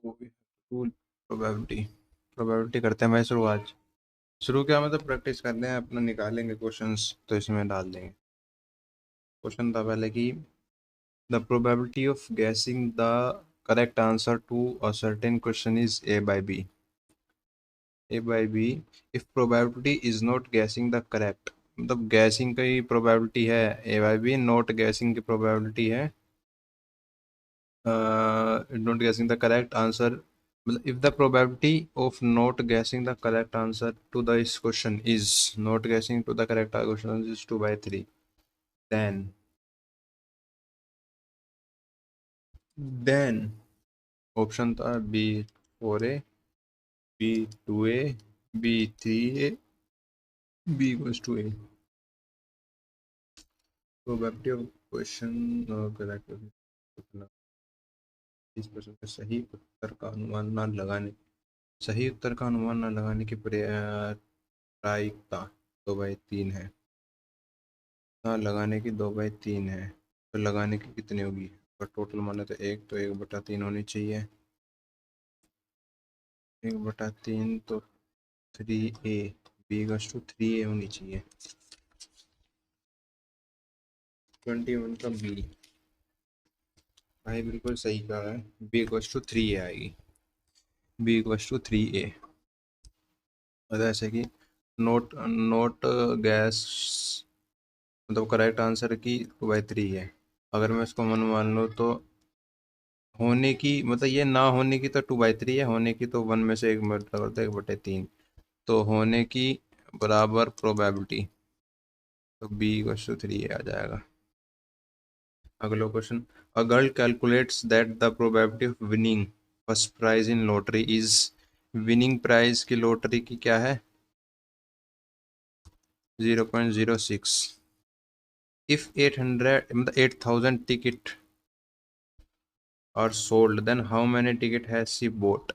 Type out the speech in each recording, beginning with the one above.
Rule probability probability करते हैं भाई शुरू आज। शुरू क्या मतलब प्रैक्टिस करते हैं अपना, निकालेंगे क्वेश्चंस तो इसमें डाल देंगे। क्वेश्चन था पहले कि the probability of guessing the correct answer to a certain question is A by B if probability is not guessing the correct, मतलब गैसिंग की प्रोबेबिलिटी है A by B, not guessing की प्रोबेबिलिटी है not guessing the correct answer. If the probability of not guessing the correct answer to this question is not guessing to the correct question is 2/3, then then option था B4A, B2A, B3A, B equals to A. Probability of question correct 30% का सही उत्तर का अनुमान न लगाने, सही उत्तर का अनुमान न लगाने की प्रायिकता 2/3 है। हाँ, लगाने की 2/3 है, तो लगाने की कितनी होगी? और टोटल माने तो 1/3 होनी चाहिए। 1/3 तो 3A, B=3A होनी चाहिए। 21 का B भाई बिल्कुल सही कहा है, B=3A आएगी। B=3A, मतलब ऐसे कि नोट नोट गैस, मतलब करेक्ट आंसर की 2/3 है। अगर मैं इसको मन मान लूँ तो होने की, मतलब ये ना होने की तो 2/3 है, होने की तो 1 में से 1 मतलब होता है 1/3, तो होने की बराबर प्रोबेबिलिटी, तो B=3 आ जाएगा। अगला question, a girl calculates that the probability of winning first prize in lottery is, winning prize की लॉटरी की क्या है? 0.06। इफ 800 मतलब 8,000 ticket are sold, then how many ticket has she bought?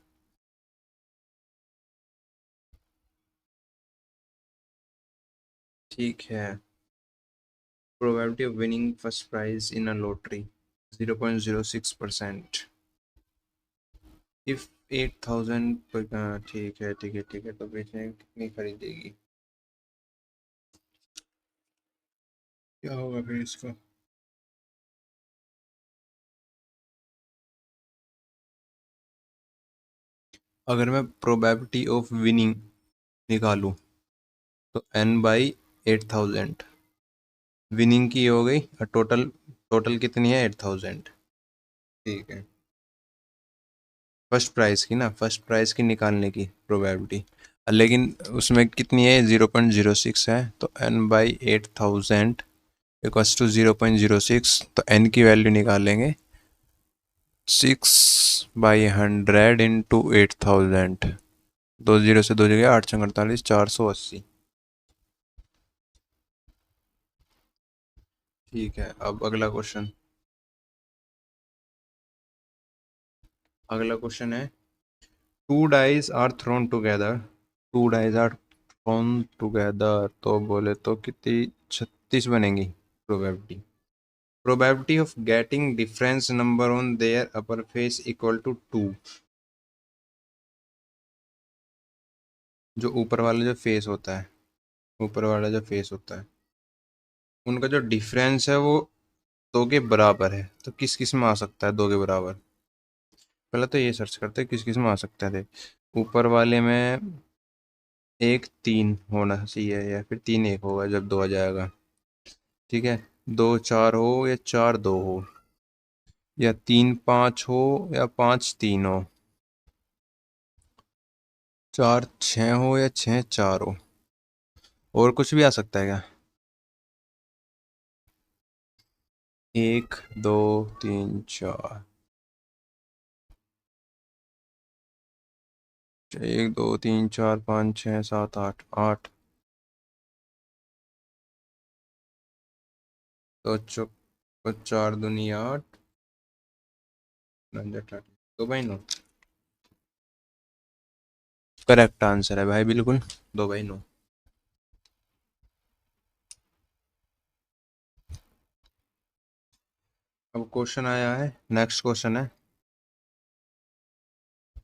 ठीक है, probability of winning first prize in a lottery 0.06%। if 8,000 ठीक है ठीक है ठीक है, तो बेचने कितनी खरीदेगी? क्या होगा फिर इसका? अगर मैं probability of winning निकालूं तो n/8,000, विनिंग की हो गई और टोटल, टोटल कितनी है? 8,000। ठीक है, फर्स्ट प्राइज की ना, फर्स्ट प्राइज की निकालने की प्रोबेबिलिटी, लेकिन उसमें कितनी है? 0.06 है, तो n/8,000 इक्वल्स टू 0.06, तो n की वैल्यू निकालेंगे 6/100 इंटू 8,000, 2 0 से 2 जगह 8×48, 480। ठीक है, अब अगला क्वेश्चन, अगला क्वेश्चन है two dies are thrown together, two dies are thrown together, तो बोले तो कितनी? 36 बनेंगी probability. Probability of getting difference number on their upper face equal to 2, जो ऊपर वाला जो फेस होता है, ऊपर वाला जो फेस होता है, उनका जो डिफरेंस है वो 2 के बराबर है, तो किस किस में आ सकता है 2 के बराबर? पहले तो ये सर्च करते हैं किस किस में आ सकता है। देख, ऊपर वाले में 1 3 होना चाहिए, या फिर 3 1 होगा जब 2 आ जाएगा। ठीक है, 2 4 हो या 4 2 हो, या 3 5 हो या 5 3 हो, 4 6 हो या 6 4 हो, और कुछ भी आ सकता है क्या? 1 2 3 4, 1 2 3 4 5 6 7 8, 8, तो 4 दूनी 8, 9 तो भाई 9 करेक्ट आंसर है भाई, बिल्कुल 2/9। अब क्वेश्चन आया है, नेक्स्ट क्वेश्चन है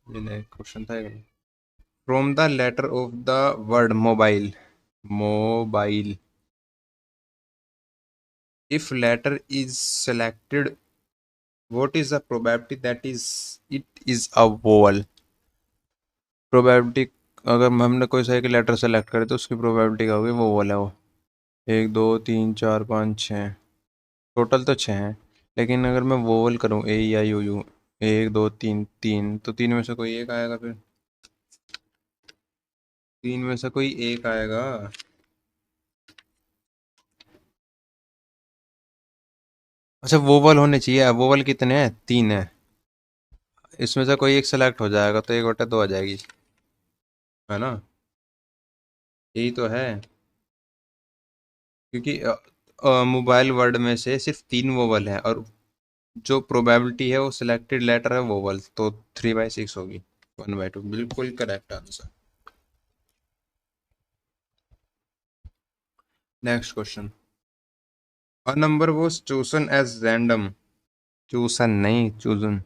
ये क्वेश्चन था। From the letter of the word mobile, mobile, if letter is selected, what is the probability that is it is a vowel? Probability, अगर हमने कोई सा एक लेटर सेलेक्ट करे तो उसकी प्रोबेबिलिटी क्या होगी, वो वोल है वो। एक दो तीन चार पाँच छः, टोटल तो छः हैं, लेकिन अगर मैं वोवल करूँ ए या यू यू, एक दो तीन, तीन तो तीन में से कोई एक आएगा फिर, तीन में से कोई एक आएगा। अच्छा वोवल होने चाहिए, वोवल कितने हैं, तीन है, इसमें से कोई एक सेलेक्ट हो जाएगा तो एक बटा दो आ जाएगी, है ना, यही तो है। क्योंकि मोबाइल वर्ड में से सिर्फ तीन वोवल है, और जो प्रोबेबिलिटी है वो सिलेक्टेड लेटर है वोवल, तो 3/6 होगी, 1/2, बिल्कुल correct answer. Next question. A number was chosen as random, chosen नहीं चूजन,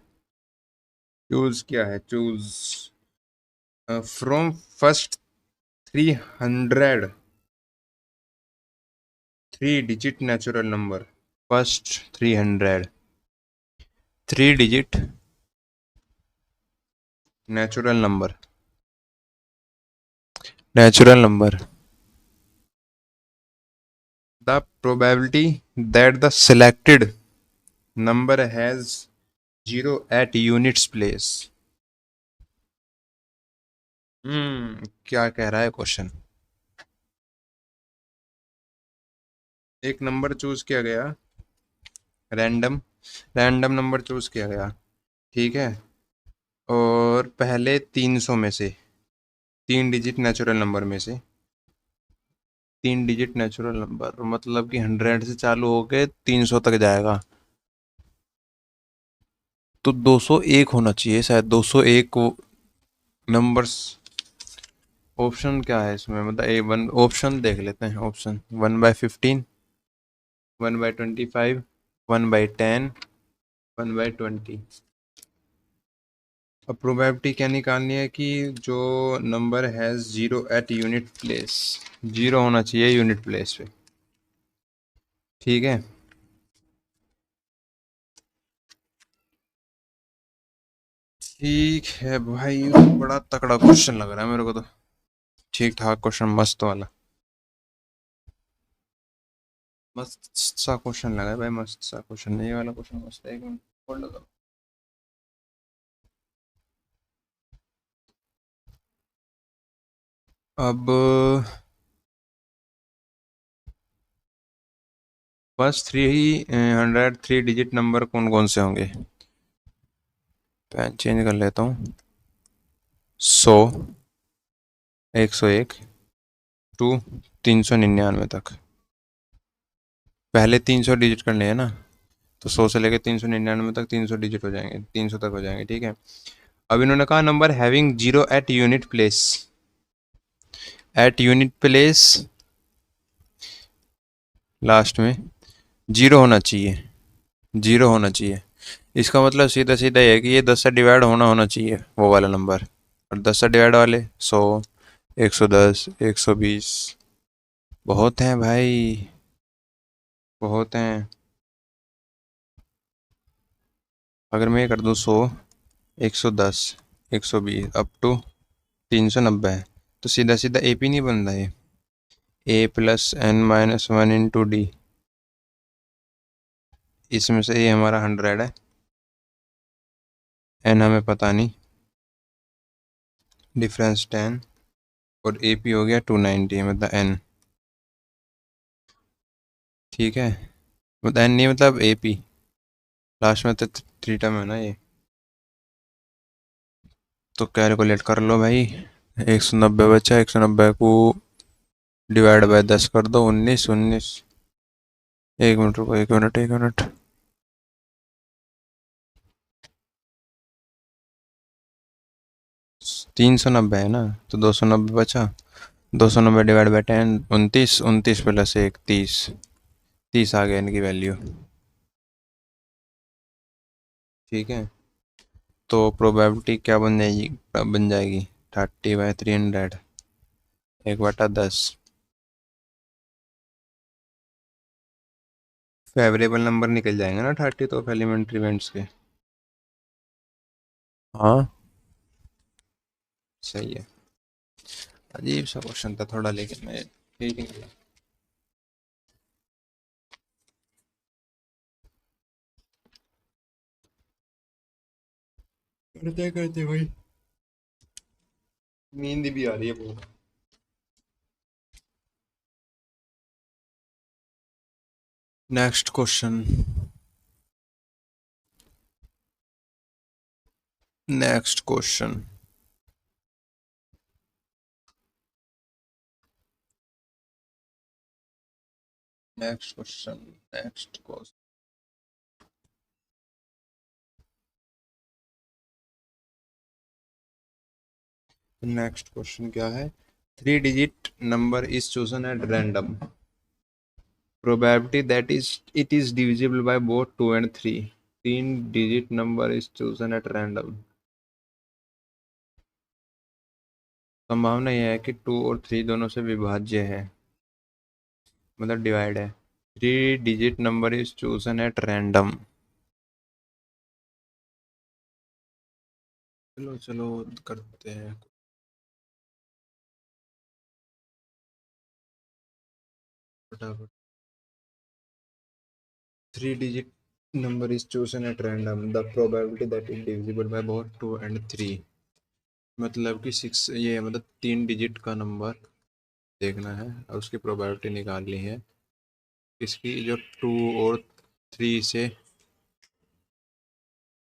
चूज क्या है, choose, from first 300, 3 digit natural number, first 300, 3 digit natural number, natural number, the probability that the selected number has zero at units place। क्या कह रहा है question. एक number choose किया गया, रैंडम, रैंडम नंबर चूज किया गया, ठीक है, और पहले 300 में से, 3 डिजिट नेचुरल नंबर में से, 3 डिजिट नेचुरल नंबर मतलब कि 100 से चालू होके 300 तक जाएगा, तो 201 होना चाहिए शायद, 201 नंबर्स। ऑप्शन क्या है इसमें, मतलब ए वन, ऑप्शन देख लेते हैं, ऑप्शन 1/15, 1/25, 1/10, 1/20। अब प्रोबेबिलिटी क्या निकालनी है कि जो नंबर है zero at unit place, zero होना चाहिए यूनिट प्लेस पे, ठीक है। ठीक है भाई, बड़ा तगड़ा क्वेश्चन लग रहा है मेरे को तो, ठीक ठाक क्वेश्चन, मस्त वाला, मस्त सा क्वेश्चन लगा है भाई, मस्त सा क्वेश्चन, नहीं वाला क्वेश्चन मस्त है, एक मिनट होल्ड करो। अब फर्स्ट 300, 3 डिजिट नंबर कौन कौन से होंगे, पेन चेंज कर लेता हूँ, 100, 101 टू 399 तक, पहले 300 डिजिट करने हैं ना, तो 100 से लेकर 399 तक 300 डिजिट हो जाएंगे, 300 तक हो जाएंगे, ठीक है। अब इन्होंने कहा number having zero at unit place, at unit place last में जीरो होना चाहिए, जीरो होना चाहिए, इसका मतलब सीधा सीधा ये है कि ये 10 से डिवाइड होना होना चाहिए वो वाला नंबर, और 10 से डिवाइड वाले 100, 110, 120, बहुत हैं भाई, बहुत हैं। अगर मैं ये कर दूँ 100, 110, 120 अप टू 390, तो सीधा सीधा ए पी नहीं बन रहा है, A+n-1 × D, इसमें से ये हमारा 100 है, n हमें पता नहीं, डिफरेंस 10, और ए पी हो गया 290, मतलब n, ठीक है, मतलब n नहीं मतलब ए पी, लास्ट में तो 3 टर्म है ना ये, तो कैलकुलेट कर लो भाई, 190 बचा, 190 को डिवाइड बाय 10 कर दो, 19, 19, एक मिनट रुको, एक मिनट, एक मिनट, 390 है ना, तो 290 बचा, 290 डिवाइड बाय 10, 29, 29 प्लस 1, 30, 30 आ गया इनकी वैल्यू, ठीक है। तो प्रोबेबिलिटी क्या बन जाएगी 30/300 1/10। फेवरेबल नंबर निकल जाएंगे ना 30 तो एलिमेंट्री इवेंट्स के। हाँ सही है। अजीब सा क्वेश्चन था थोड़ा, लेकिन मैं ठीक ही निकला। करते करते भाई नींद भी आ रही है बहुत। Next question. Next question. Next question. Next question. Next question क्या है? 3 digit number is chosen at random. Probability that is it is divisible by both 2 and 3. 3 digit number is chosen at random. संभावना यह है कि 2 और 3 दोनों से विभाज्य है, मतलब डिवाइड है। 3 digit number is chosen at random. चलो चलो करते हैं फटाफट। 3 digit number is chosen at random. The probability that it divisible by both 2 and 3, मतलब कि 6, ये मतलब 3 digit का नंबर देखना है और उसकी प्रोबेबिलिटी निकालनी है इसकी, जो 2 और 3 से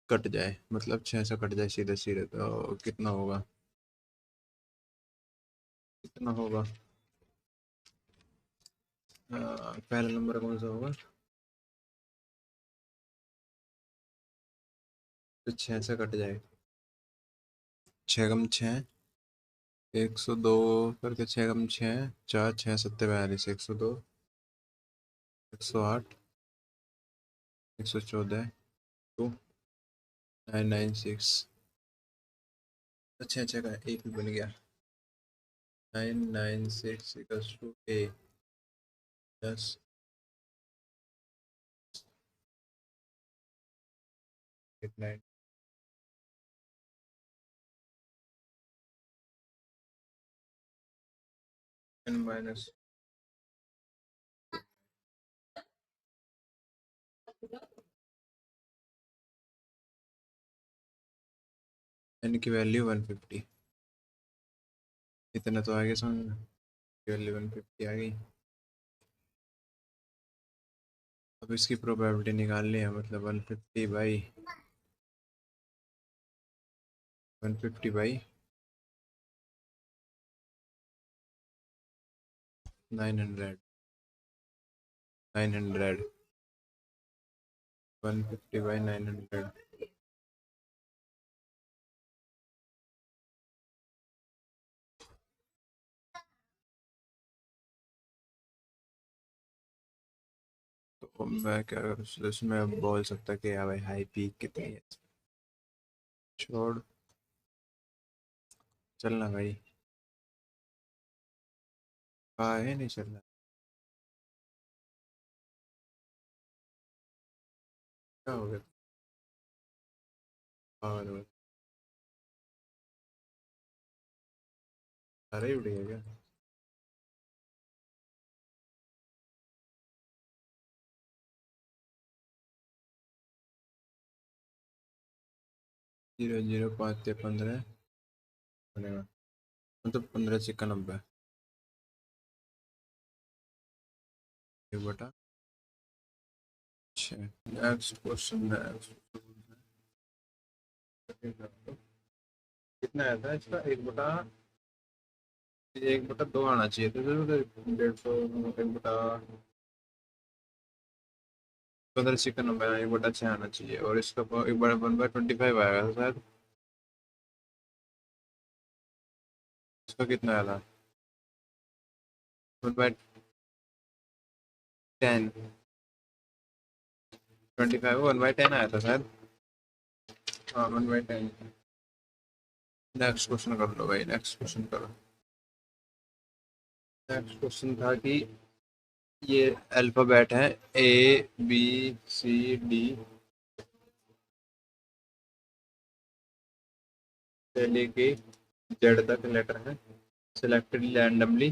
कट जाए, मतलब 6 से कट जाए सीधे सीधे, तो कितना होगा? कितना होगा? पहला नंबर कौन सा होगा? तो 6 से कट जाए। 6 × 6 102 करके, 6 × 6 4, 6 × 7 = 42, 102, 108, 114, 996। अच्छा अच्छा का एक भी बन गया। 996 = A प्लस 89 माइनस। n की वैल्यू 150। इतना तो आगे समझ में, वैल्यू 150 आ गई। अब इसकी प्रोबेबिलिटी निकालनी है, मतलब 150/900। 900 150/900। तो मैं क्या इसमें बोल सकता कि हाँ भाई हाई पीक कितनी है। छोड़, चलना भाई। हाँ है नहीं चलना। क्या हो गया? पागल हो गया? सारे ही उड़ गए क्या? जीरो जीरो 5 से 15 बनेगा, मतलब 15 × 90। 1/6। Next question. कितना आया था इसका? 1/2 आना चाहिए था, तो 150, 15 × 90, 1/6 आना चाहिए, और इसका 1/25 आएगा था शायद। इसका कितना आया था? 1/10। 25 1/10 आया था शायद। हाँ 1/10। नेक्स्ट क्वेश्चन कर लो भाई, नेक्स्ट क्वेश्चन करो। नेक्स्ट क्वेश्चन था कि ये अल्फाबेट है, ABCD से लेके जेड तक लेटर है। Selected randomly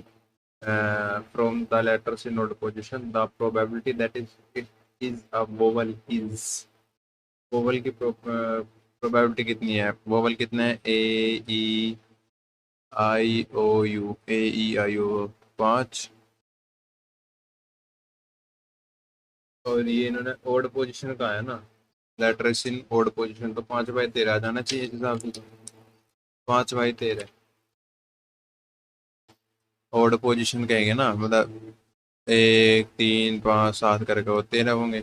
from the letters in order position. The probability that it is a vowel is, vowel की प्रोबेबिलिटी कितनी है? वोवल कितने है? ए ई आई ओ यू 5। और ये इन्होंने ओड पोजीशन का है ना, लेटर्स इन ओड पोजीशन, तो 5/13 आ जाना चाहिए इस हिसाब से। 5/13 ओड पोजीशन कहेंगे ना, मतलब 1 3 5 7 करके वो 13 होंगे।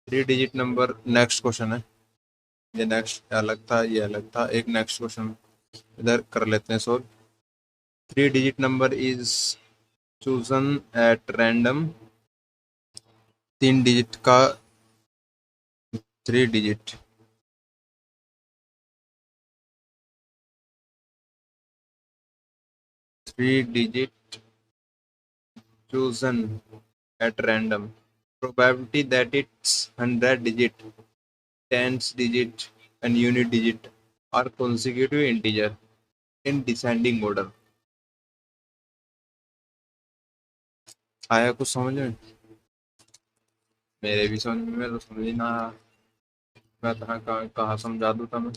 3 डिजिट नंबर। नेक्स्ट क्वेश्चन है ये, नेक्स्ट अलग था, ये अलग था। एक नेक्स्ट क्वेश्चन इधर कर लेते हैं solve. 3 digit number is chosen at random. 3 digit का 3 digit 3 digit chosen at random. Probability that its 100 digit, tens digit, and unit digit are consecutive integer in descending order. आया कुछ समझ में? मेरे भी समझ में तो समझ ही ना आया। मैं कहाँ समझा दूँ था मैं।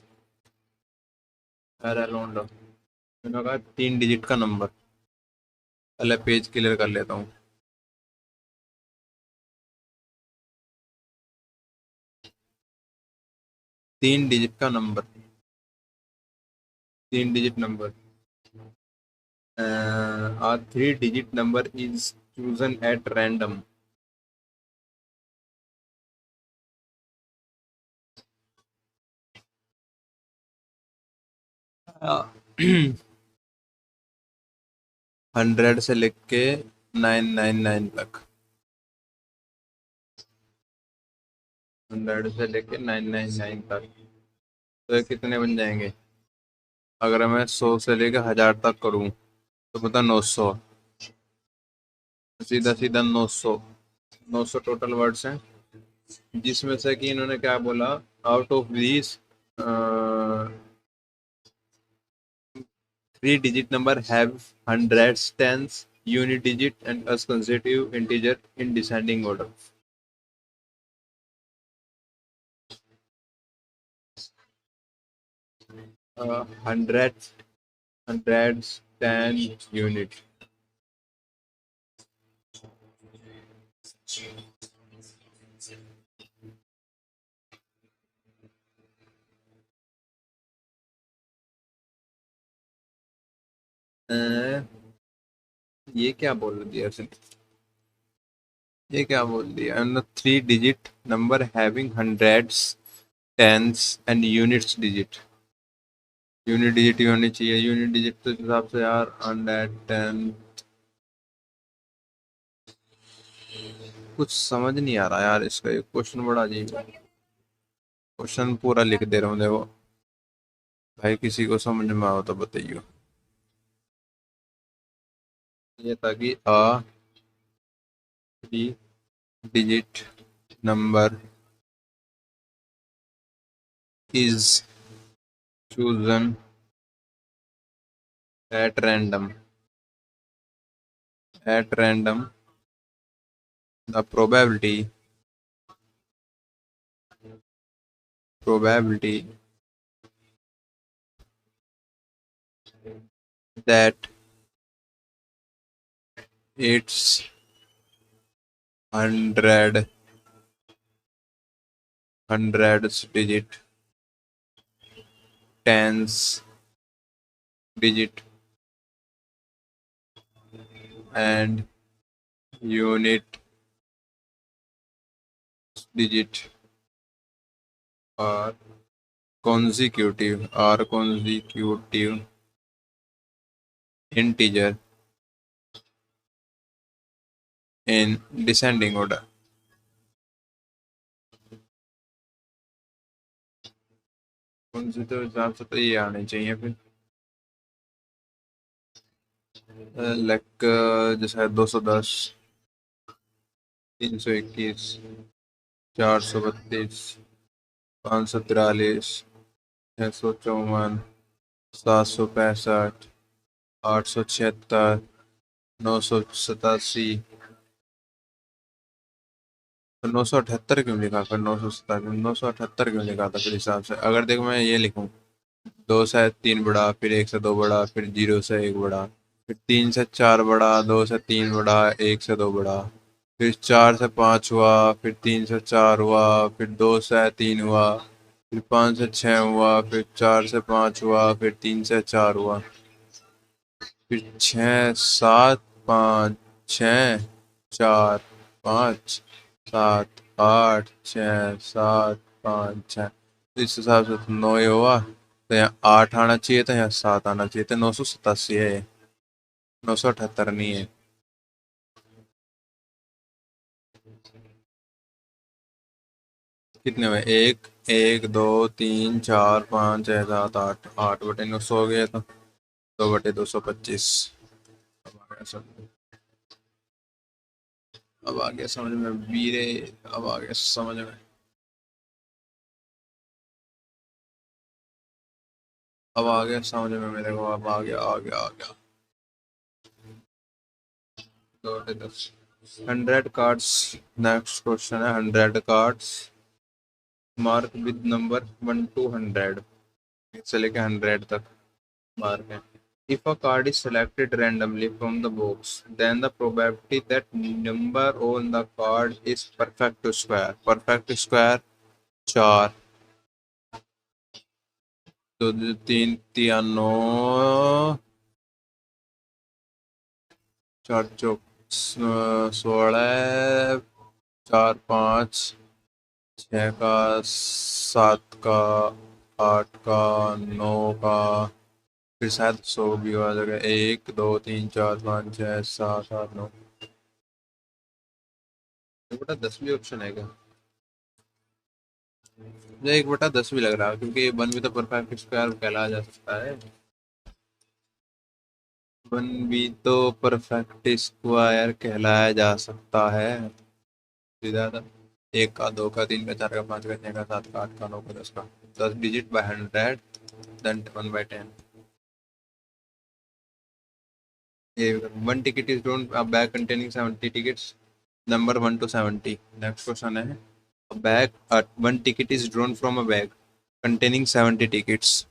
अरे लोंडो, मैंने कहा 3 डिजिट का नंबर। पहले पेज क्लियर कर लेता हूँ। 3 डिजिट का number, 3 digit number. A 3 digit number is chosen at random. uh, 100 से लेके 999 तक। 100 से लेके 999 तक, तो ये कितने बन जाएंगे? अगर मैं 100 से लेके 1000 तक करूं तो बता 900। सीधा सीधा 900। 900 टोटल वर्ड्स हैं, जिसमें से कि इन्होंने क्या बोला, out of this 3 digit number have hundreds, tens, unit digit, and as consecutive integer in descending order. Hundreds, hundreds, tens, unit. ये क्या बोल दिया उसने? ये क्या बोल दिया? And 3 digit number having hundreds, tens, and units digit. Unit digit ही होनी चाहिए। यूनिट डिजिट तो इस हिसाब से यार 100 10, कुछ समझ नहीं आ रहा यार इसका। ये क्वेश्चन बड़ा अजीब है। क्वेश्चन पूरा लिख दे रहा हूँ देखो भाई, किसी को समझ में आओ तो बताइए। ये था कि a 3 digit number is chosen at random. At random, the probability that its hundred hundreds digit, tens digit, and unit digit are consecutive integer in descending order. उनसे तो हिसाब से तो ये आने चाहिए फिर। लाइक जैसे 210, 321, 432, 543, 654, 765, 876, 987। तो 978 क्यों लिखा, फिर 987, 978 क्यों लिखा था फिर हिसाब से? अगर देखो मैं ये लिखूं, 2 से 3 बड़ा, फिर 1 से 2 बड़ा, फिर 0 से 1 बड़ा, फिर 3 से 4 बड़ा, 2 से 3 बड़ा, 1 से 2 बड़ा, फिर 4 से 5 हुआ, फिर 3 से 4 हुआ, फिर 2 से 3 हुआ, फिर 5 से 6 हुआ, फिर 4 से 5 हुआ, फिर 3 से 4 हुआ, फिर 6, 7, 5, 6, 4, 5, 7, 8, 6, 7, 5, 6। तो इस हिसाब से तो 9 ही हुआ, तो यहाँ 8 आना चाहिए था, यहाँ 7 आना चाहिए था। 987 है ये, 978 नहीं है। कितने हुए? एक, एक, दो, 3, 4, 5, 6, 7, 8, 8/900 हो गया था। 2/225। अब आ गया समझ, अब आ गया समझ में वीरे, अब आ गया समझ में, अब आ गया समझ में मेरे को, अब आ गया, आ गया, आ गया। 2/10, 100 कार्ड्स। नेक्स्ट क्वेश्चन है, 100 cards mark with number 1 to 100, से लेके 100 तक मार्क है। If a card is selected randomly from the box, then the probability that number on the card is perfect to square. Perfect square 4, तो 3, 3 9, 4 चौक 16, 4 5 6 का 7 का 8 का 9 का, फिर शायद 100 भी हो जाएगा। 1 2 3 4 5 6 7 8 9। 1/10 भी ऑप्शन है क्या? मुझे 1/10 भी लग रहा है, क्योंकि 1 भी तो परफेक्ट स्क्वायर कहलाया जा सकता है। 1 भी तो परफेक्ट स्क्वायर कहलाया जा सकता है। सीधा था। 1 का 2 का 3 का 4 का 5 का 6 का 7 का 8 का 9 का 10 का, 10 डिजिट बाय 100, देन 1/10। ये 1 ticket is drawn, a bag containing 70 tickets, number 1 to 70। Next question है, one ticket is drawn from a bag containing 70 tickets।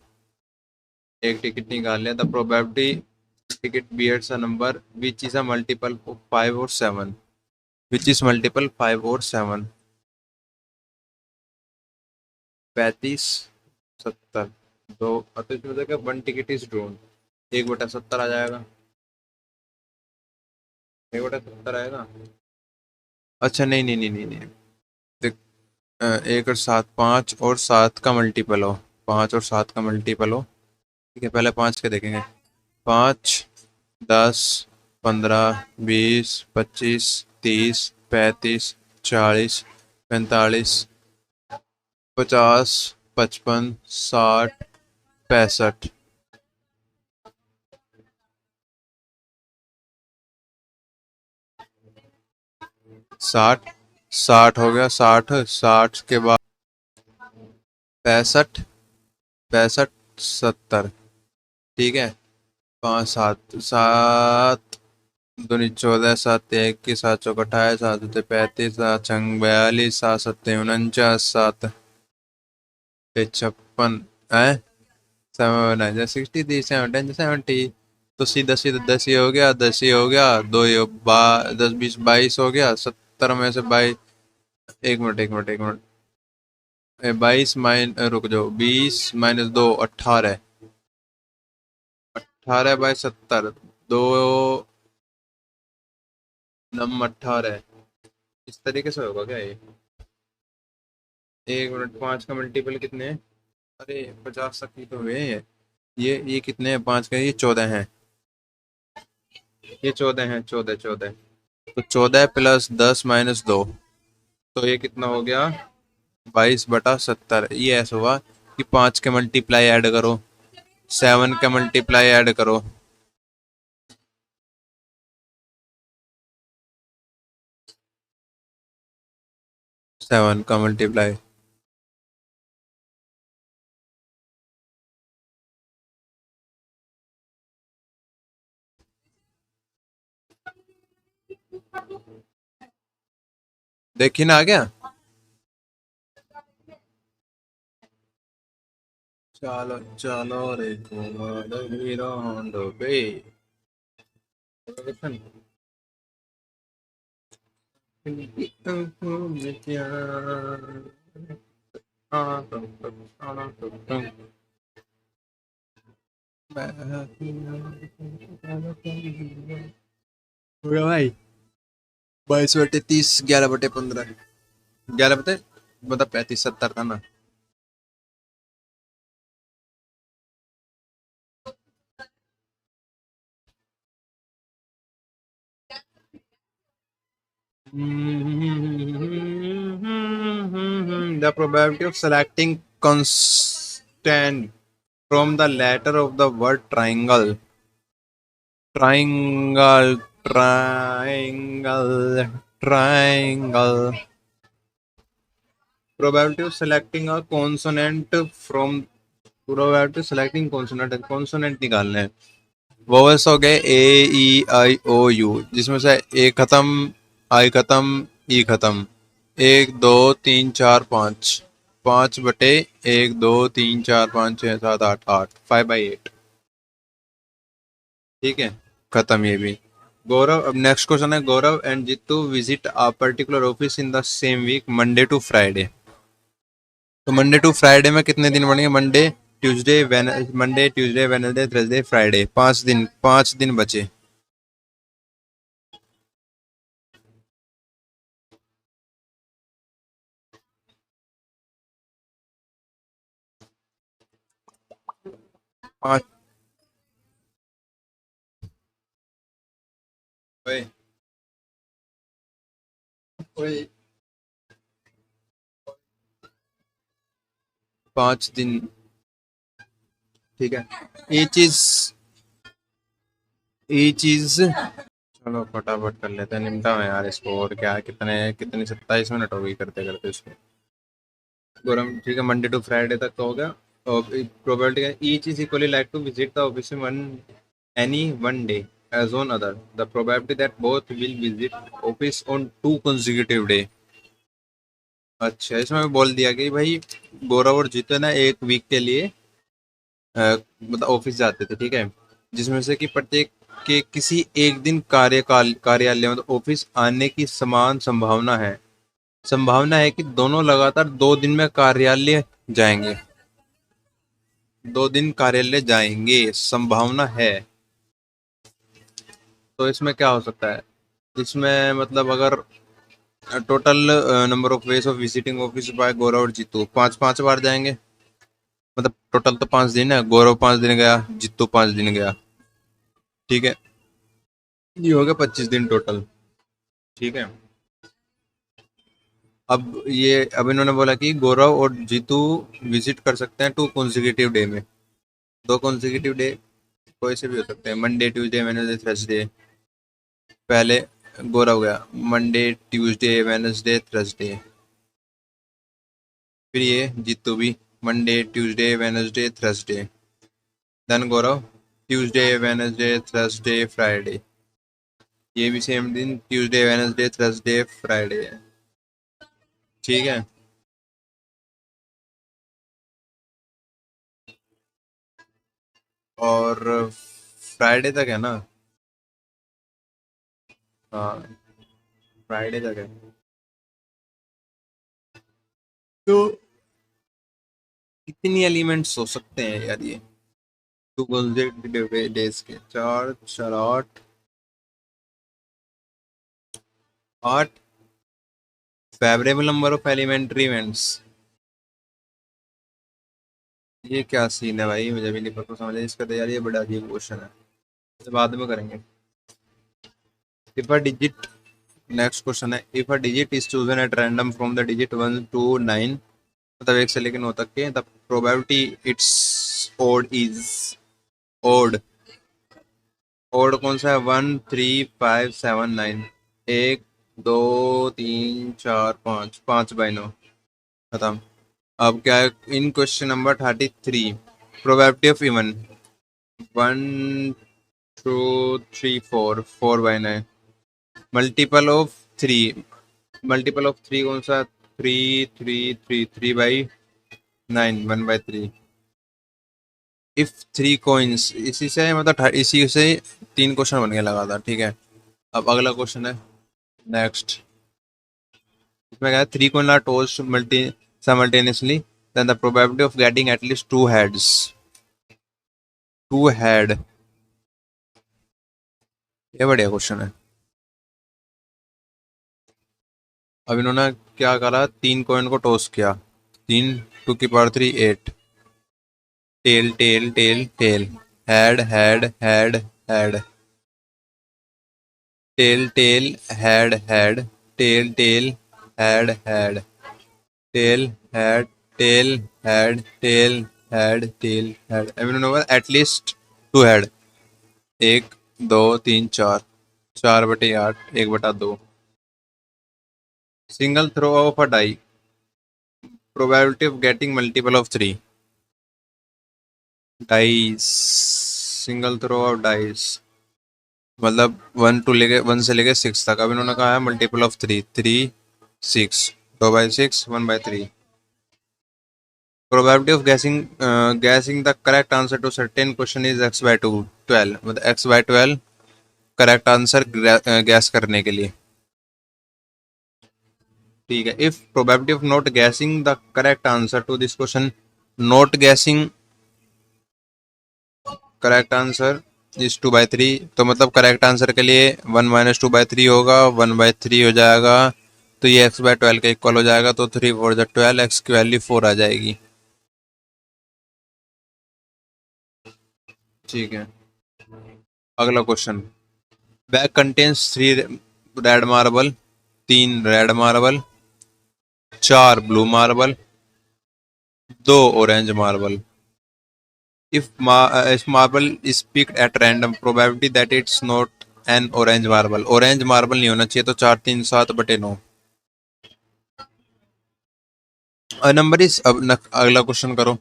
एक टिकट निकाल लिया, the probability ticket bears a number which is a multiple of 5 और 7। Which is multiple 5 और 7? 35, 70। दो, तो इसमें देखा 1 टिकट इज ड्रोन, 1/70 आ जाएगा। 1/70 आएगा। अच्छा नहीं नहीं नहीं नहीं नहीं, देख, 1 और 7, 5 और 7 का मल्टीपल हो, 5 और 7 का मल्टीपल हो। ठीक है, पहले 5 के देखेंगे। 5, 10, 15, 20, 25, 30, 35, 40, 45, 50, 55, 60, 65। 60, 60 हो गया। 60, 60 के बाद 65, 65, 70। ठीक है। 5, 7, 7 दूनी 14, 7 21, 7 चौक 28, 7 दूते 35, 7 छंग 42, 7 सत्ते 49, 7 56 है। 7 9 60, 7 10 70। तो सीधा सीधा 10 ही हो गया, 10 ही हो गया। दो ये 10 20 22 हो गया। 70 में से 22, 1 मिनट 1 मिनट 1 मिनट, 22 रुक जाओ, 20 - 2 18। 18/70, दो नम 18। इस तरीके से होगा क्या ये? 1 मिनट, 5 का मल्टीपल कितने हैं? अरे 50 तक ही तो हुए ये। ये कितने हैं? 5 का, ये 14 हैं। ये 14 हैं, 14 14। तो 14 + 10 - 2, तो ये कितना हो गया? 22/70। ये ऐसा हुआ, कि 5 के मल्टीप्लाई ऐड करो, 7 के मल्टीप्लाई ऐड करो। सेवन का मल्टीप्लाई, देखिए ना आ गया। चलो चलो रे कुमार हीरो होंडो बे। हो गया भाई। 22/30, 11/15, 11 मतलब 35-70 था ना। The probability of selecting constant from the letter of the word triangle. Triangle, triangle, triangle. Probability of selecting a consonant from probability of selecting consonant, consonant निकालना है। वोवेल्स हो गए ए ई आई ओ यू, जिसमें से ए खत्म, आई खत्म, ई खत्म। 1 2 3 4 5, 5/, 1 2 3 4 5 6 7 8, 8, 5/8। ठीक है, खत्म ये भी। गौरव, अब नेक्स्ट क्वेश्चन है, Gaurav and Jeetu visit a particular office in the same week Monday to Friday. तो मंडे टू फ्राइडे में कितने दिन बनेंगे? Monday Tuesday Wednesday Thursday Friday, 5 दिन, 5 दिन बचे। 5। ओए ओए, 5 दिन। ठीक है, ये चीज, ये चीज। चलो फटाफट कर लेते हैं, निपटा है यार इसको। और क्या है, कितने कितनी 27 मिनट हो गई करते करते इसको। गौरव ठीक है, मंडे टू फ्राइडे तक तो हो गया। और प्रोबेबिलिटी है each is equally like to visit the office one any one day as on other, the probability that both will visit office on 2 consecutive day. अच्छा, इसमें बोल दिया कि भाई गौरव और जीतो ना एक वीक के लिए मतलब ऑफिस जाते थे, ठीक है, जिसमें से कि प्रत्येक के किसी एक दिन कार्यकाल कार्यालय मतलब ऑफिस आने की समान संभावना है। संभावना है कि दोनों लगातार 2 दिन में कार्यालय जाएंगे, 2 दिन कार्यालय जाएंगे, संभावना है। तो इसमें क्या हो सकता है? इसमें मतलब अगर total number of ways of visiting office by Gaurav और जीतू, 5 5 बार जाएंगे। मतलब टोटल तो 5 दिन है, गौरव 5 दिन गया, जीतू 5 दिन गया। ठीक है, ये हो गया 25 दिन टोटल। ठीक है, अब इन्होंने बोला कि गौरव और जीतू विजिट कर सकते हैं 2 consecutive डे में। 2 consecutive डे कोई से भी हो सकते हैं, मंडे ट्यूसडे वेडनेसडे थर्सडे। पहले गौरव गया मंडे ट्यूसडे वेडनेसडे थर्सडे, फिर ये जीतू भी Monday Tuesday Wednesday Thursday, then Gaurav Tuesday Wednesday Thursday Friday, ये भी सेम दिन ट्यूसडे वेडनेसडे थर्सडे फ्राइडे है। ठीक है, और फ्राइडे तक है ना? हाँ, फ्राइडे तक है। तो कितनी एलिमेंट्स हो सकते हैं यार ये? 2 consecutive डेज के, 4 4 8, 8 favourable number of elementary events. ये क्या सीन है भाई, मुझे भी नहीं पता समझ इसका। तो यार ये बड़ा अजीब क्वेश्चन है, इसे बाद में करेंगे। If a digit, next question है, if a digit is chosen at random from the digit 1 to 9 मतलब 1 से लेकर 9 तक के, the probability it's odd is odd. Odd कौन सा है? 1 3 5 7 9। 1 2 3 4 5, 5/9 खत्म। अब क्या है in question number 33? Probability of even 1 2 3 4, 4/9। Multiple of 3, multiple of 3 कौन सा? 3 3 3 3/9, 1/3। इफ 3 coins, इसी से मतलब इसी से 3 क्वेश्चन बन गया लगातार, ठीक है। अब अगला क्वेश्चन है नेक्स्ट। इसमें क्या है? 3 coin are tossed simultaneously, then the probability of getting at least two heads, two head। ये बढ़िया क्वेश्चन है। अब इन्होंने क्या करा? 3 कॉइन को टॉस किया। 3 2 की power 3 8। Tail tail tail tail, head head head head, tail tail head head, tail tail head head, tail head, tail head, tail head, tail head. अब इन्होंने at least two head. 1 2 3 4, 4/8, 1/2। Single throw of a die, probability of getting multiple of 3 dice. Single throw of dice मतलब 1 से लेके 6 तक। अब इन्होंने कहा है multiple of 3, 3 6, 2/6, 1/3। Probability of guessing the correct answer to certain question is x/2 12, मतलब x/12 correct answer gas करने के लिए, ठीक है। If probability of not guessing the correct answer to this question, not guessing correct answer is 2/3, तो मतलब correct answer के लिए 1 - 2/3 होगा, 1/3 हो जाएगा, तो ये x/12 का इक्वल हो जाएगा। तो 3 4 12, x की वैल्यू 4 आ जाएगी, ठीक है। अगला question. Bag contains 3 red marble, 3 red marble, 4 blue marble, 2 orange marble. if marble is picked at random, probability that it's not an orange marble, orange marble नहीं होना चाहिए, तो 4 3 7/9। a number is अब अगला क्वेश्चन करो।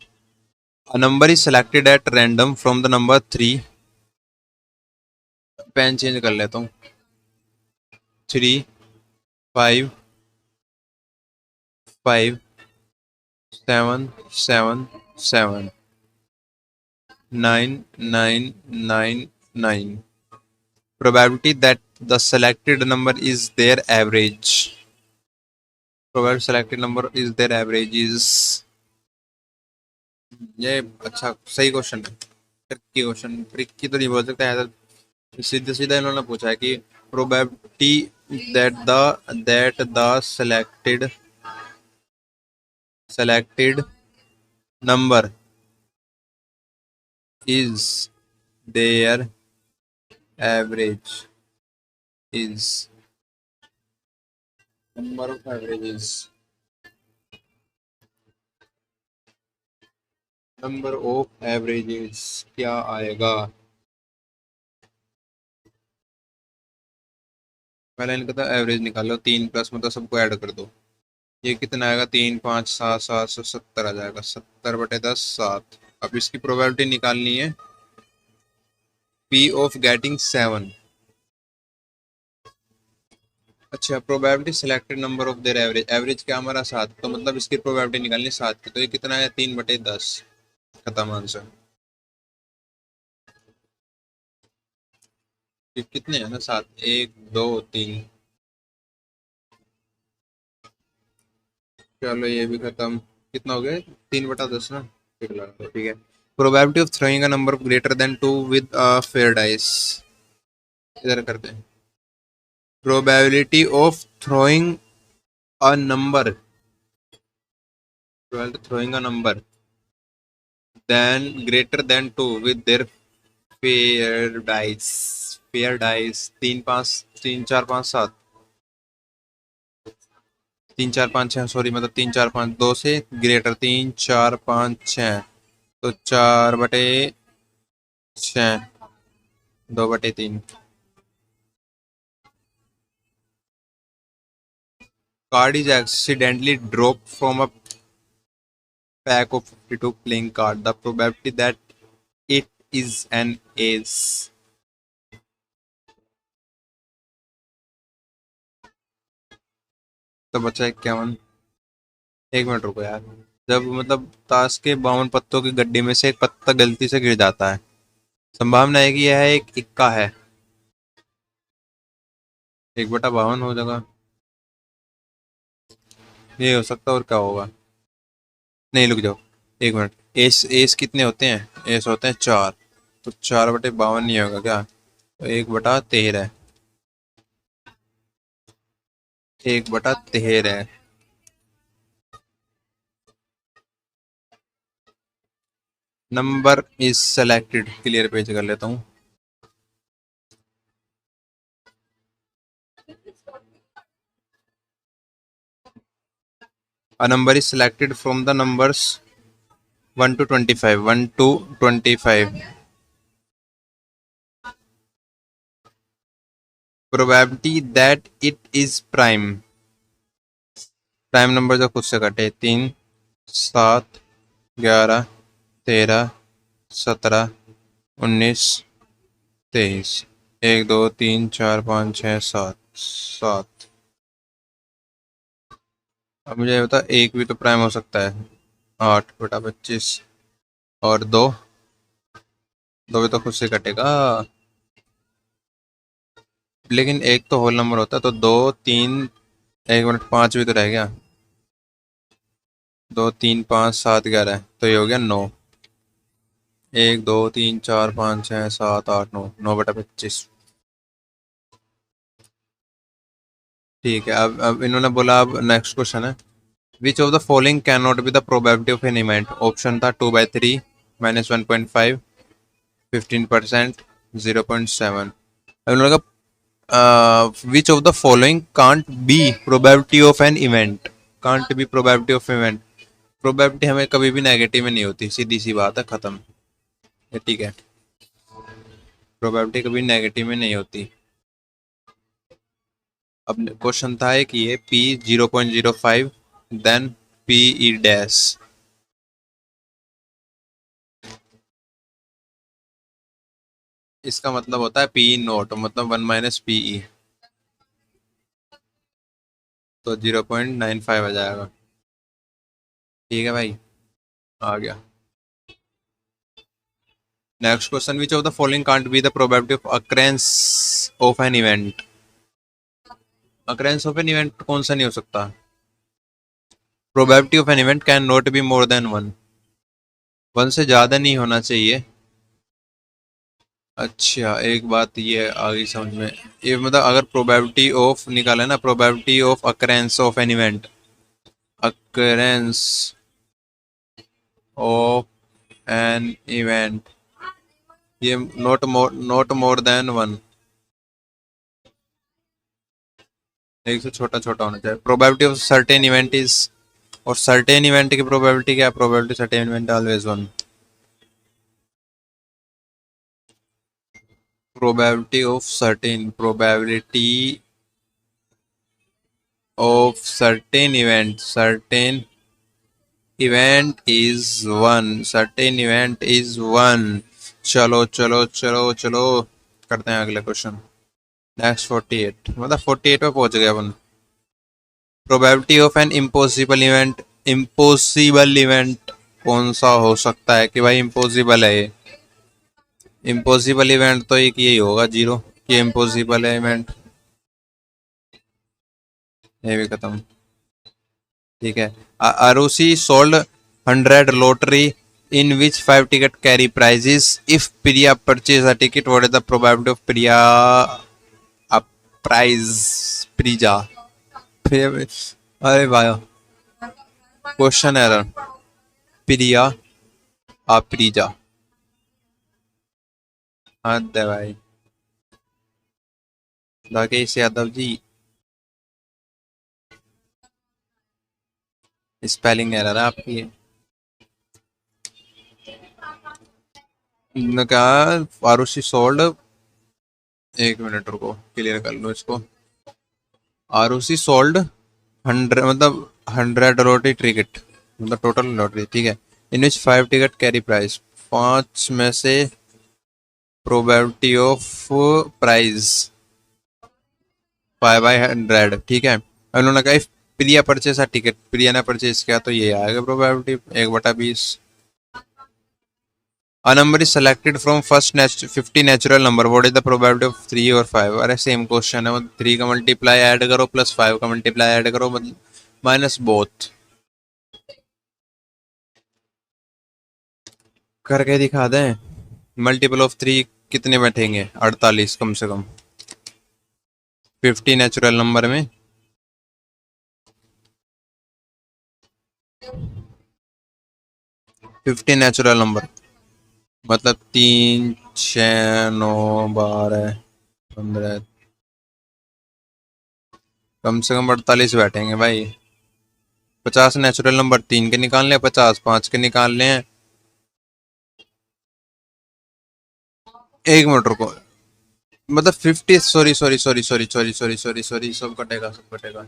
a number is selected at random from the number 3, pen change कर लेता हूँ, 3 5 5 7 7 7 9 9 9 9। probability that the selected number is their average, probability selected number is their average is, ये अच्छा सही क्वेश्चन है। ट्रिकी क्वेश्चन, ट्रिकी तो नहीं बोल सकता है, सीधा सीधा इन्होंने पूछा है कि probability that the selected number is there average is, number of averages, number of averages क्या आएगा? पहले इनका था एवरेज निकालो, 3+ मतलब सबको ऐड कर दो। ये कितना आएगा? 3 5 7 7 70 आ जाएगा, 70/10 7। अब इसकी प्रोबेबिलिटी निकालनी है, पी ऑफ गेटिंग 7। अच्छा, probability selected number of their average, average क्या हमारा 7, तो मतलब इसकी प्रोबेबिलिटी निकालनी 7 की, तो ये कितना है? 3/10, खत्म आंसर। ये कितने हैं ना? 7, 1 2 3। चलो ये भी खत्म। कितना हो गया? 3/10 ना, ठीक है। Probability of throwing a number greater than 2 with a fair dice, इधर करते हैं। Probability of throwing a number, throwing a number then greater than 2 with their fair dice 3 5 3 4 5 7। तीन चार पाँच छः, सॉरी मतलब तीन चार पाँच, दो से ग्रेटर, तीन चार पाँच छः, तो 4/6, 2/3। Card is accidentally dropped from a pack of 52 playing card. The probability that it is an ace। तो बचा 51। एक मिनट रुको यार। जब मतलब ताश के 52 पत्तों की गड्डी में से एक पत्ता गलती से गिर जाता है, संभावना है कि यह एक इक्का है। 1/52 हो जाएगा। ये हो सकता है, और क्या होगा? नहीं, रुक जाओ, एक मिनट। एस एस कितने होते हैं? एस होते हैं 4, तो 4/52 नहीं होगा क्या? तो 1/13। 1/13। Number is selected, clear page कर लेता हूँ। A number is selected from the numbers 1 to 25, 1 to 25। Probability that it is prime। Prime number जो खुद से कटे, 3, 7, 11, 13, 17, 19, 23। 1 2 3 4 5 6 7, 7। अब मुझे ये बता, एक भी तो प्राइम हो सकता है। 8/25। और दो, दो भी तो खुद से कटेगा। लेकिन एक तो होल नंबर होता है, तो 2 3, 1 मिनट, 5 भी तो रह गया। 2 3 5 7 11, तो ये हो गया 9। 1 2 3 4 5 6 7 8 9, 9/25। ठीक है, अब इन्होंने बोला, अब नेक्स्ट क्वेश्चन है, which of the following can not be the probability of an event. Option था 2/3, -1.5, 15%, 0.7। अब इन्होंने कहा which of the following can't be probability of an event. Can't be probability of event. Probability हमें कभी भी negative में नहीं होती, सीधी सी बात है, खत्म। ये ठीक है, प्रोबेबिलिटी कभी नेगेटिव में नहीं होती। अब क्वेश्चन था एक ये, P 0.05, then P E dash. इसका मतलब होता है पी नोट, मतलब 1 - पी ई, तो 0.95 आ जाएगा। ठीक है भाई, आ गया। Next question, which of the following can't be the probability of occurrence of an event. Occurrence of an event कौन सा नहीं हो सकता? Probability of an event can not be more than 1। 1 से ज्यादा नहीं होना चाहिए। अच्छा, एक बात ये आ गई समझ में। ये मतलब अगर प्रोबेबिलिटी ऑफ निकाला ना, probability of occurrence of an event, occurrence of an event, ये नॉट मोर देन 1। एक से छोटा छोटा होना चाहिए। Probability of certain event is, और सर्टेन इवेंट की प्रोबेबिलिटी क्या? Probability certain event always 1। Probability of certain, probability of certain event, certain event is 1, certain event is 1। चलो चलो चलो चलो, करते हैं अगले क्वेश्चन। नेक्स्ट 48, मतलब 48 पे पहुंच गया अपन। Probability of an impossible event. Impossible event कौन सा हो सकता है कि भाई इम्पॉसिबल है ये? इम्पॉसिबल इवेंट तो एक यही होगा, 0। ये इम्पॉसिबल है इवेंट, ये भी खत्म। ठीक है। Arushi sold 100 lottery in which 5 ticket carry prizes। If Priya purchase a ticket, what is the probability of Priya a prize? Prija। अरे भाई, क्वेश्चन एरर। प्रिया आ प्रीजा। हद है भाई। राकेश यादव जी। स्पेलिंग एरर है आपकी। ने कहा आरुषि सोल्ड, एक मिनट रुको क्लियर कर लो इसको। आरुषि सोल्ड 100, मतलब 100 लॉटरी टिकट, मतलब टोटल लॉटरी, ठीक है। इन विच 5 टिकट कैरी प्राइस, पांच में से प्रोबेबिलिटी ऑफ प्राइज 5/100, ठीक है। अब उन्होंने कहा प्रिया परचेस टिकट, प्रिया ने परचेज किया तो ये आएगा probability 1/20। A number is selected from first 50 natural number. What is the probability of 3 or 5? अरे सेम क्वेश्चन है, 3 का मल्टीप्लाई ऐड करो प्लस 5 का मल्टीप्लाई ऐड करो, मतलब माइनस बोथ। करके दिखा दें। मल्टीपल ऑफ 3 कितने बैठेंगे, 48 कम से कम 50 नेचुरल नंबर में। 50 नेचुरल नंबर मतलब 3, 6, 9, 12, 15, कम से कम 48 बैठेंगे भाई। 50 नेचुरल नंबर 3 के निकालने हैं, 50 5 के निकालने हैं। एक मिनट रुको, मतलब 50, sorry sorry sorry sorry sorry sorry sorry sorry, सब कटेगा सब कटेगा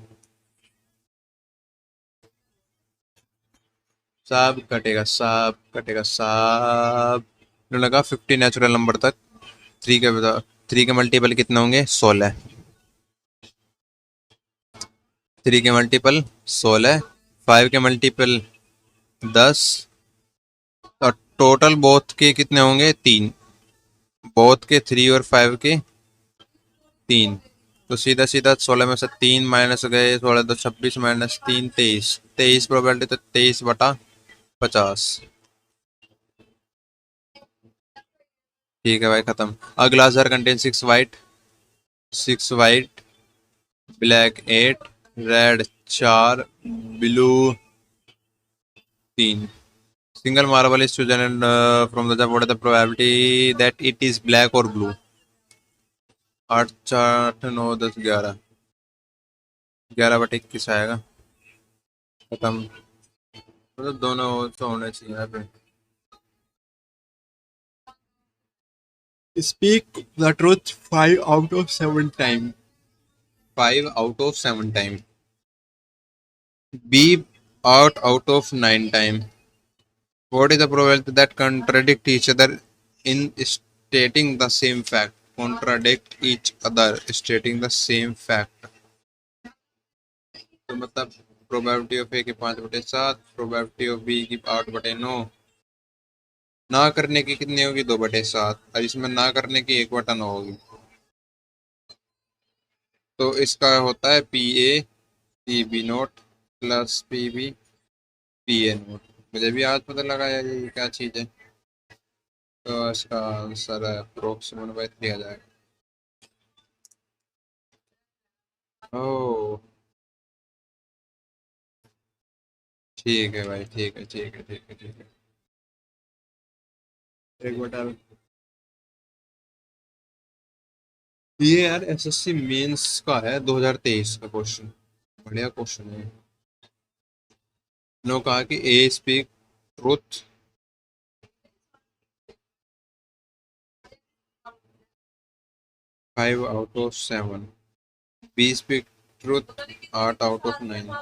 सब कटेगा सब कटेगा सब। लगा 50 नेचुरल नंबर तक। 3 के बता, 3 के मल्टीपल कितने होंगे, 16। 3 के मल्टीपल 16, 5 के मल्टीपल 10, और टोटल बोथ के कितने होंगे, 3। बोथ के 3 और 5 के 3। तो सीधा सीधा 16 में से 3 माइनस गए, 16 तो 26 माइनस 3 23, 23 प्रोबेबिलिटी, तो 23/50। ठीक है भाई, खत्म। A glass jar contain 6 white, black 8, red 4, blue 3। Single marble is chosen from the jar, what is the probability that it is black और ब्लू। 8 4 8 9 10 11, 11/21 आएगा। खत्म। मतलब दोनों तो होने चाहिए यहाँ पे। Speak the truth 5 out of 7 time, 5 out of 7 time. B out of 9 टाइम। What is the probability that contradict each other in stating the same fact? Contradict each other stating the same fact। तो मतलब probability of ए की 5/7, probability of B की 8/9, ना करने की कितनी होगी, 2/7, और इसमें ना करने की 1/9 होगी। तो इसका होता है P A P B not plus P B P A not. मुझे भी आज पता लगा यार ये क्या चीज़ है। तो इसका आंसर है अप्रोक्सीमेट 3 आ जाएगा। ओह, ठीक है भाई, ठीक है ठीक है ठीक है ठीक है। एक बटा, ये यार एसएससी मेंस का है 2023 का क्वेश्चन, बढ़िया क्वेश्चन है। नो कहा कि A speak truth, 5 out of 7, B speak truth 8 out of 9।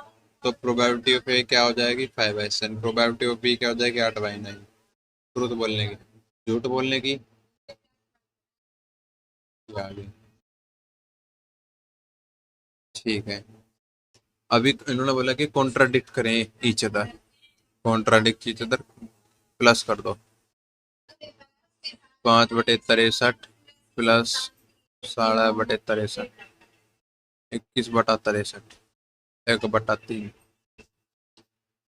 तो प्रोबेबिलिटी ऑफ ए क्या हो जाएगी, 5/7। प्रोबेबिलिटी ऑफ बी क्या हो जाएगी, 8/9। ट्रुथ बोलने की, झूठ बोलने की, आगे। ठीक है। अभी इन्होंने बोला कि कॉन्ट्राडिक्ट करें each other, contradict each other, plus कर दो। 5/63 प्लस 17/63, 21/63, 1/3।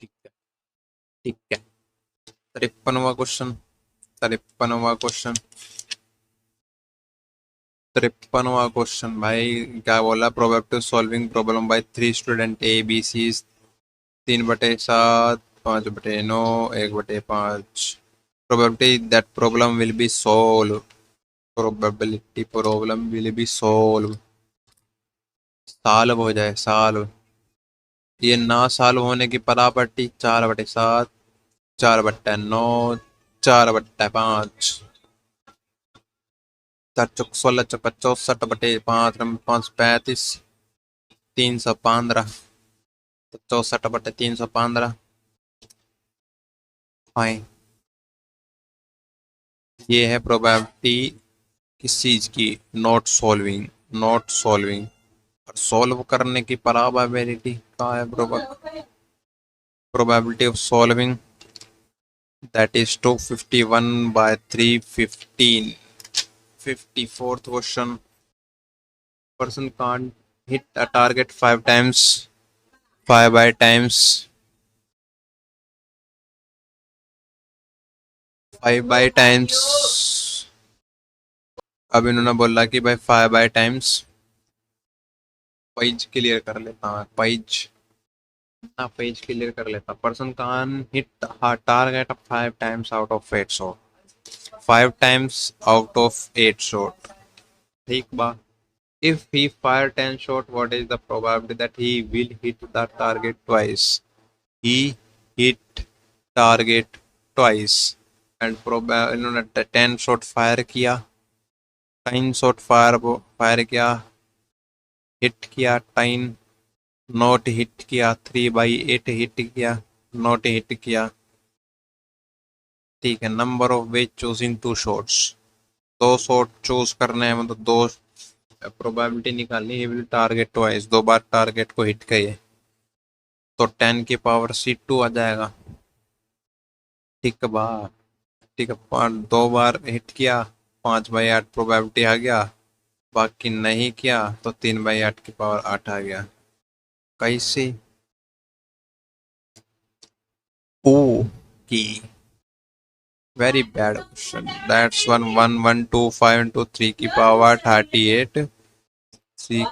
ठीक है ठीक है। 53वां क्वेश्चन, 53वां क्वेश्चन, 53वां क्वेश्चन भाई। क्या बोला, probability solving problem by 3 student A B C, 3/7, 5/9, 1/5। Probability that problem will be solve, probability problem will be solve, solve हो जाए, सॉल्व। ये ना सॉल्व होने की प्रॉपर्टी 4/7, 4/9, 4/5, 4×16, 5, 35, 315, तो 64/315। फाइन। ये है प्रोबेबिलिटी किस चीज की? Not solving. नॉट सॉल्विंग और सॉल्व करने की प्रोबेबिलिटी क्या है? Probability of solving, that is 251 by 315. 54th question. Person can't hit a target 5 times. 5 by times. 5 by times. अब इन्होंने बोला कि भाई 5 by times। पेज क्लियर कर लेता हूँ, पेज ना, पेज क्लियर कर लेता। Person can hit target 5 times out of 8 shot. 5 times out of 8 shot. ठीक बा। If he fire 10 shot, what is the probability that he will hit the target twice? He hit target twice and इन्होंने 10 shot fire किया, 10 shot fire किया, hit किया 10, not hit किया 3/8, hit किया, not hit किया। ठीक है। Number of way choosing 2 shots, 2 shot choose करने हैं, मतलब 2 प्रोबेबिलिटी निकालनी। He will target twice, 2 bar target को हिट किए, तो 10⁻C2 आ जाएगा। ठीक है बा। ठीक है, 2 बार हिट किया, 5/8 प्रोबेबिलिटी आ गया। बाकी नहीं किया तो 3/8 आ गया। कैसे? ओ की very bad question. That's 1 1 1 2 5 into 3 की पावर 38, 3